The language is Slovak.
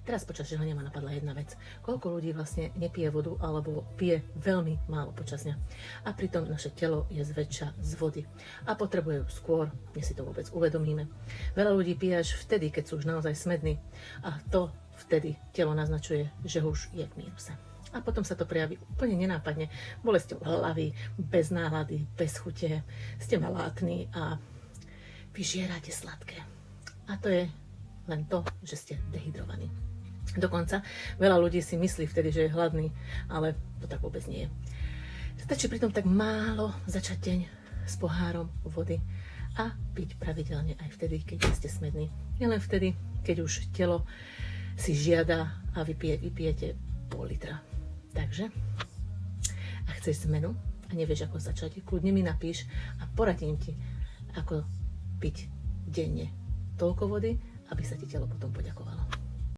Teraz počas žehlenia ma napadla jedna vec. Koľko ľudí vlastne nepije vodu alebo pije veľmi málo počas dňa. A pritom naše telo je zväčša z vody a potrebuje ju skôr, než si to vôbec uvedomíme. Veľa ľudí pije až vtedy, keď sú už naozaj smední a to vtedy telo naznačuje, že už je v mínuse. A potom sa to prejaví úplne nenápadne, bolesťou hlavy, bez nálady, bez chute, ste malátni a vyžierate sladké. A to je len to, že ste dehydrovaní. Dokonca veľa ľudí si myslí vtedy, že je hladný, ale to tak vôbec nie je. Stačí pritom tak málo začať deň s pohárom vody a piť pravidelne aj vtedy, keď ste smední. Nielen vtedy, keď už telo si žiada a vypijete pol litra. Takže, ak chceš zmenu a nevieš, ako začať, kľudne mi napíš a poradím ti, ako piť denne toľko vody, aby sa ti telo potom poďakovalo.